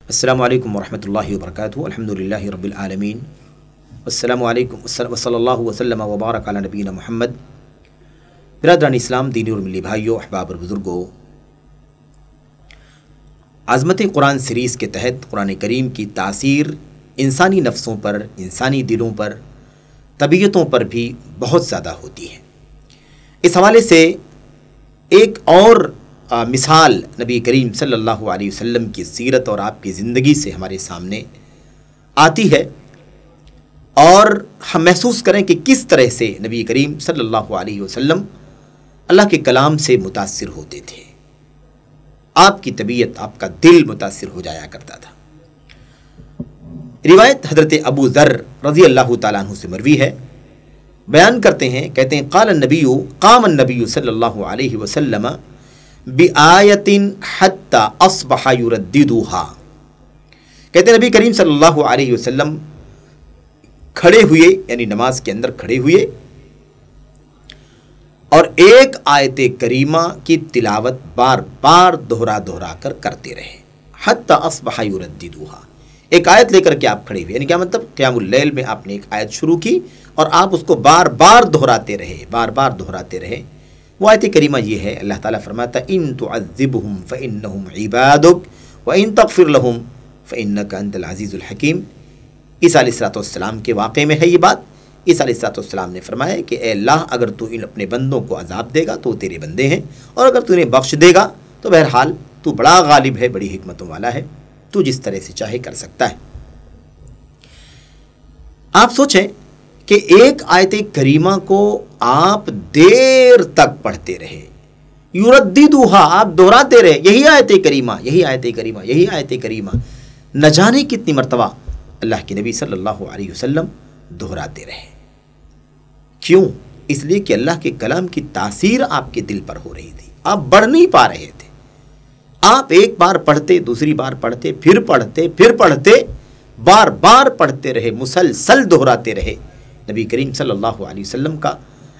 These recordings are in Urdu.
السلام علیکم ورحمۃ اللہ وبرکاتہ۔ الحمدللہ رب العالمین، السلام علیکم وصلی اللہ وسلم وبارک علی نبینا محمد۔ برادران اسلام، دینی اور ملی بھائیوں، احباب اور بزرگوں، عظمت قرآن سیریز کے تحت قرآن کریم کی تاثیر انسانی نفسوں پر، انسانی دلوں پر، طبیعتوں پر بھی بہت زیادہ ہوتی ہے۔ اس حوالے سے ایک اور مثال نبی کریم صلی اللہ علیہ وسلم کی سیرت اور آپ کی زندگی سے ہمارے سامنے آتی ہے، اور ہم محسوس کریں کہ کس طرح سے نبی کریم صلی اللہ علیہ وسلم اللہ کے کلام سے متاثر ہوتے تھے۔ آپ کی طبیعت، آپ کا دل متاثر ہو جایا کرتا تھا۔ روایت حضرت ابو ذر رضی اللہ تعالیٰ عنہ سے مروی ہے، بیان کرتے ہیں، کہتے ہیں قام النبی صلی اللہ علیہ وسلم بآیت حتی اصبح یرددها۔ کہتے ہیں نبی کریم صلی اللہ علیہ وسلم کھڑے ہوئے، یعنی نماز کے اندر کھڑے ہوئے، اور ایک آیت کریمہ کی تلاوت بار بار دہرا کر کرتے رہے۔ حتی اصبح یرددها، ایک آیت لے کر کے آپ کھڑے ہوئے، یعنی کیا مطلب؟ قیام اللیل میں آپ نے ایک آیت شروع کی اور آپ اس کو بار بار دہراتے رہے۔ وہ آیت کریمہ یہ ہے، اللہ تعالیٰ فرماتا ہے ان تعذبهم فإنهم عبادك وإن تغفر لهم فإنك أنت العزیز الحکیم۔ عیسیٰ علیہ السلام کے واقعے میں ہے یہ بات۔ عیسیٰ علیہ السلام نے فرمایا کہ اے اللہ، اگر تو ان اپنے بندوں کو عذاب دے گا تو وہ تیرے بندے ہیں، اور اگر تو انہیں بخش دے گا تو بہرحال تو بڑا غالب ہے، بڑی حکمتوں والا ہے، تو جس طرح سے چاہے کر سکتا ہے۔ آپ سوچیں کہ ایک آیت کریمہ کو آپ دیر تک پڑھتے رہے، یرددها، آپ دہراتے رہے، یہی آیت کریمہ، نہ جانے کتنی مرتبہ اللہ کے نبی صلی اللہ علیہ وسلم دہراتے رہے۔ کیوں؟ اس لیے کہ اللہ کے کلام کی تاثیر آپ کے دل پر ہو رہی تھی، آپ بڑھ نہیں پا رہے تھے۔ آپ ایک بار پڑھتے، دوسری بار پڑھتے، پھر پڑھتے، بار بار پڑھتے رہے، مسلسل دہراتے رہے۔ نبی کریم صلی اللہ علیہ وسلم کا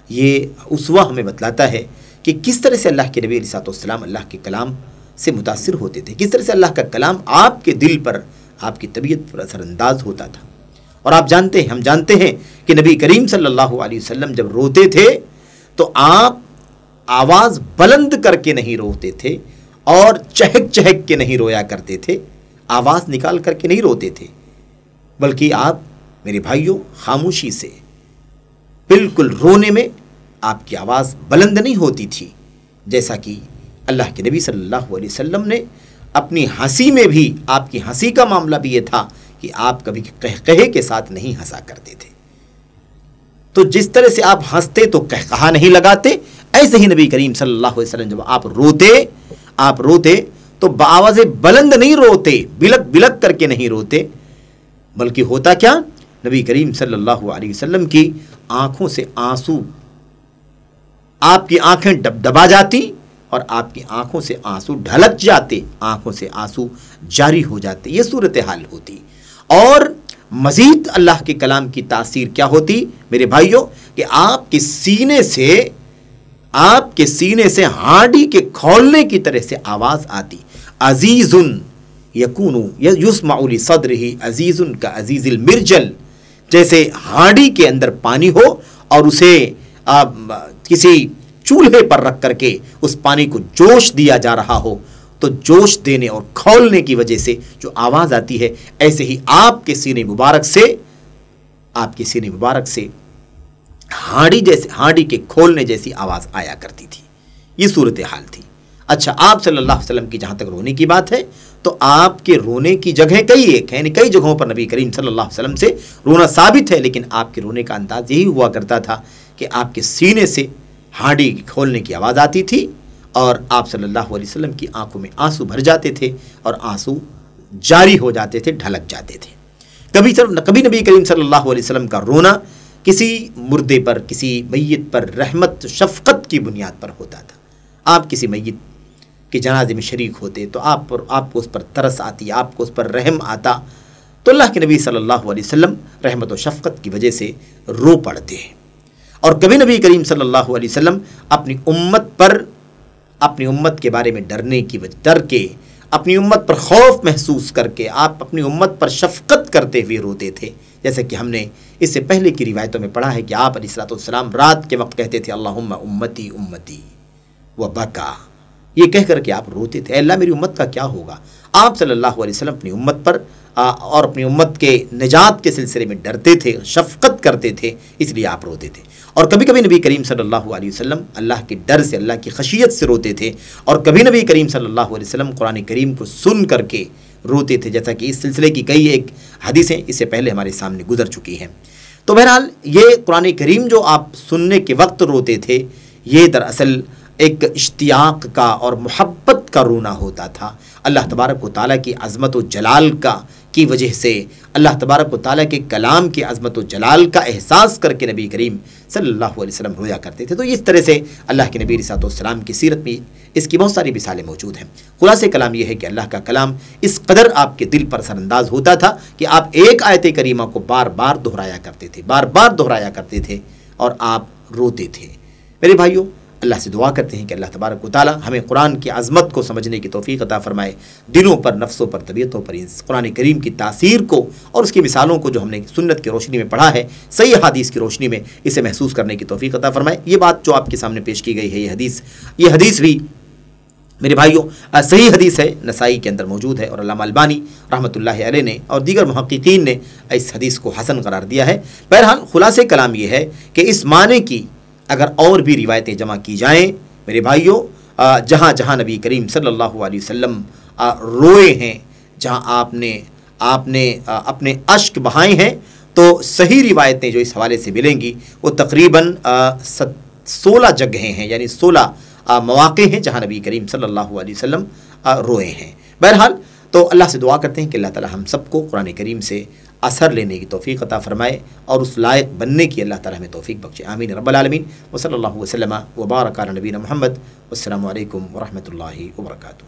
یہ اسوہ ہمیں بتلاتا ہے کہ کس طرح سے اللہ کے نبی علیہ السلام اللہ کے کلام سے متاثر ہوتے تھے، کس طرح سے اللہ کا کلام آپ کے دل پر، آپ کی طبیعت پر اثر انداز ہوتا تھا۔ اور ہم جانتے ہیں کہ نبی کریم صلی اللہ علیہ وسلم جب روتے تھے تو آپ آواز بلند کر کے نہیں روتے تھے، اور چہک کے نہیں رویا کرتے تھے، آواز نکال کر کے نہیں روتے تھے، بلکہ آپ میرے بھائیوں خاموشی سے، بالکل رونے میں آپ کی آواز بلند نہیں ہوتی تھی۔ جیسا کہ اللہ کے نبی صلی اللہ علیہ وسلم نے اپنی ہنسی میں بھی، آپ کی ہنسی کا معاملہ بھی یہ تھا کہ آپ کبھی قہقہے کے ساتھ نہیں ہنسا کرتے تھے۔ تو جس طرح سے آپ ہنستے تو قہقہا نہیں لگاتے، ایسے ہی نبی کریم صلی اللہ علیہ وسلم جب آپ روتے تو بآواز بلند نہیں روتے، بلک کر کے نہیں روتے، بلکہ ہوتا کیا؟ نبی کریم صلی اللہ علیہ وسلم کی آنکھوں سے آنسو، آپ کی آنکھیں دبا جاتی اور آپ کی آنکھوں سے آنسو ڈھلک جاتے، آنکھوں سے آنسو جاری ہو جاتے، یہ صورتحال ہوتی۔ اور مزید اللہ کے کلام کی تاثیر کیا ہوتی میرے بھائیوں؟ کہ آپ کے سینے سے ہانڈی کے کھولنے کی طرح سے آواز آتی، عزیز یکون یسمع لصدرہ عزیز کا عزیز المرجل، جیسے ہانڈی کے اندر پانی ہو اور اسے کسی چولہے پر رکھ کر کے اس پانی کو جوش دیا جا رہا ہو، تو جوش دینے اور کھولنے کی وجہ سے جو آواز آتی ہے، ایسے ہی آپ کے سینے مبارک سے ہانڈی کے کھولنے جیسی آواز آیا کرتی تھی۔ یہ صورتحال تھی۔ اچھا، آپ صلی اللہ علیہ وسلم کی جہاں تک رونے کی بات ہے تو آپ کے رونے کی جگہیں کئی جگہوں پر نبی کریم صلی اللہ علیہ وسلم سے رونا ثابت ہے، لیکن آپ کے رونے کا انداز یہی ہوا کرتا تھا کہ آپ کے سینے سے ہانڈی کھولنے کی آواز آتی تھی، اور آپ صلی اللہ علیہ وسلم کی آنکھوں میں آنسو بھر جاتے تھے، اور آنسو جاری ہو جاتے تھے، ڈھلک جاتے تھے۔ کبھی نبی کریم صلی اللہ علیہ وسلم کا رونا کسی مردے پر، کسی میت پر رحمت شفقت کی بنیاد پر ہوتا تھا۔ آپ کسی میت کے جنازے میں شریک ہوتے تو آپ کو اس پر ترس آتی، آپ کو اس پر رحم آتا، تو اللہ کے نبی صلی اللہ علیہ وسلم رحمت و شفقت کی وجہ سے رو پڑتے ہیں۔ اور کبھی نبی کریم صلی اللہ علیہ وسلم اپنی امت کے بارے میں ڈر کے اپنی امت پر خوف محسوس کر کے، آپ اپنی امت پر شفقت کرتے ہوئے روتے تھے، جیسے کہ ہم نے اس سے پہلے کی روایتوں میں پڑھا ہے کہ آپ علیہ الصلوۃ والسلام رات کے وقت کہتے تھے اللہم امتی امتی وبکا، یہ کہہ کر کے آپ روتے تھے، اے اللہ میری امت کا کیا ہوگا۔ آپ صلی اللہ علیہ وسلم اپنی امت پر اور اپنی امت کے نجات کے سلسلے میں ڈرتے تھے، شفقت کرتے تھے، اس لیے آپ روتے تھے۔ اور کبھی کبھی نبی کریم صلی اللہ علیہ وسلم اللہ کے ڈر سے، اللہ کی خشیت سے روتے تھے، اور کبھی نبی کریم صلی اللہ علیہ وسلم قرآن کریم کو سن کر کے روتے تھے، جیسا کہ اس سلسلے کی کئی ایک حدیثیں اس سے پہلے ہمارے سامنے گزر چکی ہیں۔ تو بہرحال یہ قرآن کریم جو آپ سننے کے وقت روتے تھے، یہ دراصل ایک اشتیاق کا اور محبت کا رونا ہوتا تھا، اللہ تبارک و تعالیٰ کی عظمت و جلال کی وجہ سے، اللہ تبارک و تعالیٰ کے کلام کی عظمت و جلال کا احساس کر کے نبی کریم صلی اللہ علیہ وسلم رویا کرتے تھے۔ تو اس طرح سے اللہ کے نبی علیہ الصلوۃ والسلام کی سیرت میں اس کی بہت ساری مثالیں موجود ہیں۔ خلاصہ کلام یہ ہے کہ اللہ کا کلام اس قدر آپ کے دل پر اثر انداز ہوتا تھا کہ آپ ایک آیت کریمہ کو بار بار دہرایا کرتے تھے، بار بار دہرایا کرتے تھے، اور آپ روتے تھے۔ میرے بھائیوں، اللہ سے دعا کرتے ہیں کہ اللہ تبارک و تعالی ہمیں قرآن کی عظمت کو سمجھنے کی توفیق عطا فرمائے، دلوں پر، نفسوں پر، طبیعتوں پر اس قرآن کریم کی تاثیر کو اور اس کی مثالوں کو جو ہم نے سنت کی روشنی میں پڑھا ہے، صحیح حدیث کی روشنی میں اسے محسوس کرنے کی توفیق عطا فرمائے۔ یہ بات جو آپ کے سامنے پیش کی گئی ہے، یہ حدیث بھی میرے بھائیوں صحیح حدیث ہے، نسائی کے اندر موجود ہے، اور علامہ البانی رحمۃ اللہ علیہ نے اور دیگر محققین نے اس حدیث کو حسن قرار دیا ہے۔ بہرحال خلاصہ کلام یہ ہے کہ اس معنی کی اگر اور بھی روایتیں جمع کی جائیں میرے بھائیوں، جہاں جہاں نبی کریم صلی اللہ علیہ وسلم روئے ہیں، جہاں آپ نے اپنے اشک بہائے ہیں، تو صحیح روایتیں جو اس حوالے سے ملیں گی وہ تقریباً 16 جگہیں ہیں، یعنی 16 مواقع ہیں جہاں نبی کریم صلی اللہ علیہ وسلم روئے ہیں۔ بہرحال تو اللہ سے دعا کرتے ہیں کہ اللہ تعالی ہم سب کو قرآن کریم سے اثر لینے کی توفیق عطا فرمائے اور اس لائق بننے کی اللہ تعالی ہمیں توفیق بخشے، آمین رب العالمین۔ وصلی اللہ وسلم وبارک علی نبینا محمد، والسلام علیکم ورحمۃ اللہ وبرکاتہ۔